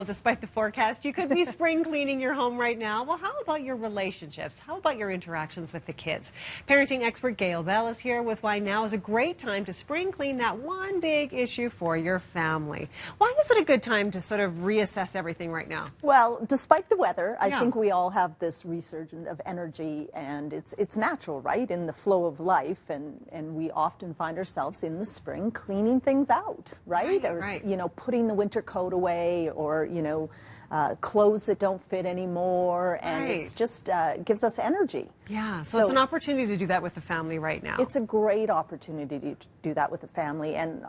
Despite the forecast, you could be spring cleaning your home right now. Well, how about your relationships? How about your interactions with the kids? Parenting expert Gail is here with why now is a great time to spring clean that one big issue for your family. Why is it a good time to sort of reassess everything right now? Well, despite the weather, I think we all have this resurgence of energy, and it's natural, right, in the flow of life, and we often find ourselves in the spring cleaning things out, right? You know, putting the winter coat away, or clothes that don't fit anymore, and it's just gives us energy. Yeah, so it's an opportunity to do that with the family right now. It's a great opportunity to do that with the family, and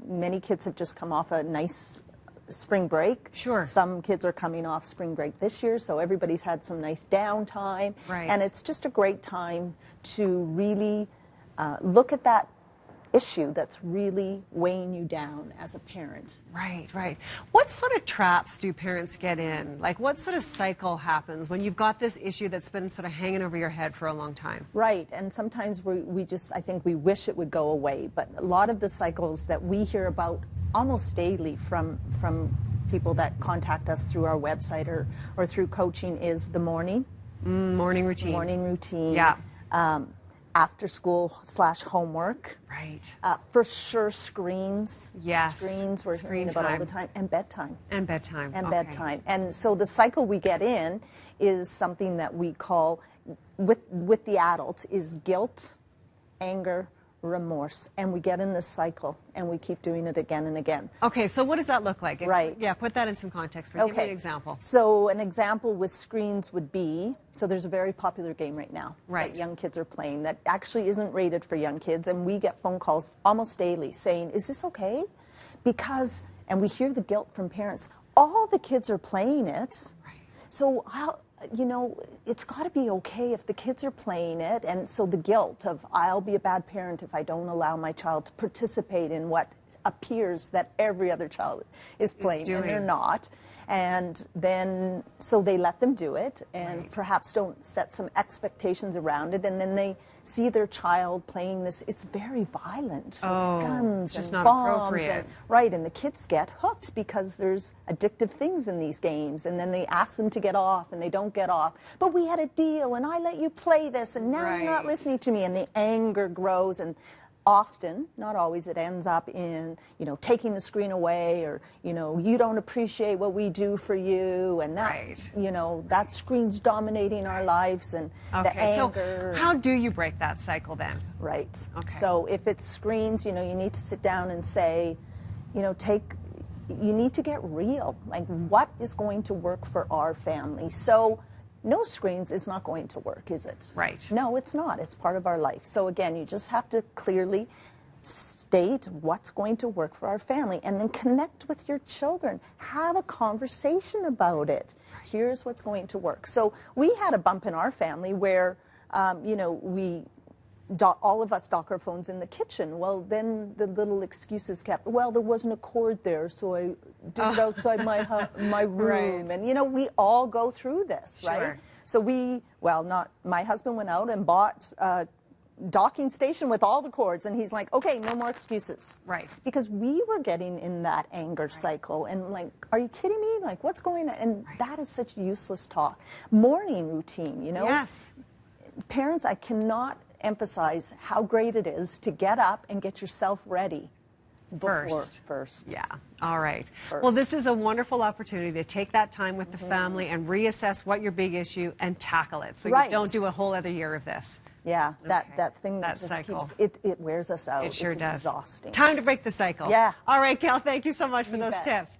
many kids have just come off a nice spring break. Sure. Some kids are coming off spring break this year, so everybody's had some nice downtime. Right. And it's just a great time to really look at that issue that's really weighing you down as a parent. Right, right. What sort of traps do parents get in? Like, what sort of cycle happens when you've got this issue that's been sort of hanging over your head for a long time? Right, and sometimes I think we wish it would go away, but a lot of the cycles that we hear about almost daily from people that contact us through our website or through coaching is the morning. Morning routine. Morning routine. Yeah. After school / homework. Right. For sure, screens. Yes. Screens we're hearing about all the time. And bedtime. And bedtime. And bedtime. And so the cycle we get in is something that we call, with the adult, is guilt, anger, remorse, and we get in this cycle and we keep doing it again and again. Okay, so what does that look like? Right. Yeah, put that in some context for me. Give me an example. So an example with screens would be, so there's a very popular game right now that young kids are playing that actually isn't rated for young kids, and we get phone calls almost daily saying, is this okay? Because, and we hear the guilt from parents, all the kids are playing it, so how, it's got to be okay if the kids are playing it. And so the guilt of, I'll be a bad parent if I don't allow my child to participate in what appears that every other child is playing, and they're not. And then, so they let them do it, and perhaps don't set some expectations around it, and then they see their child playing this. It's very violent, with guns and bombs, and the kids get hooked because there's addictive things in these games, and then they ask them to get off, and they don't get off. But we had a deal, and I let you play this, and now you're not listening to me, and the anger grows, and often, not always, it ends up in, taking the screen away, or, you don't appreciate what we do for you, and that, that screen's dominating our lives, and the anger. So how do you break that cycle then? Right. Okay. So if it's screens, you need to sit down and say, you need to get real. Like, what is going to work for our family? So no screens is not going to work, is it? Right. No, it's not. It's part of our life. So again, you just have to clearly state what's going to work for our family, and then connect with your children. Have a conversation about it. Here's what's going to work. So we had a bump in our family where, all of us dock our phones in the kitchen. Well, then the little excuses kept, well, there wasn't a cord there, so I did it outside my room. And, we all go through this, right? So my husband went out and bought a docking station with all the cords, and he's like, okay, no more excuses. Right. Because we were getting in that anger cycle, and like, are you kidding me? Like, what's going on? And that is such useless talk. Morning routine, Yes. Parents, I cannot emphasize how great it is to get up and get yourself ready first. Yeah. All right. Well, this is a wonderful opportunity to take that time with the family and reassess what your big issue and tackle it, so you don't do a whole other year of this. Yeah, that thing that just cycle. It wears us out. It sure does. Exhausting. Time to break the cycle. Yeah. All right, Gail, thank you so much for those tips.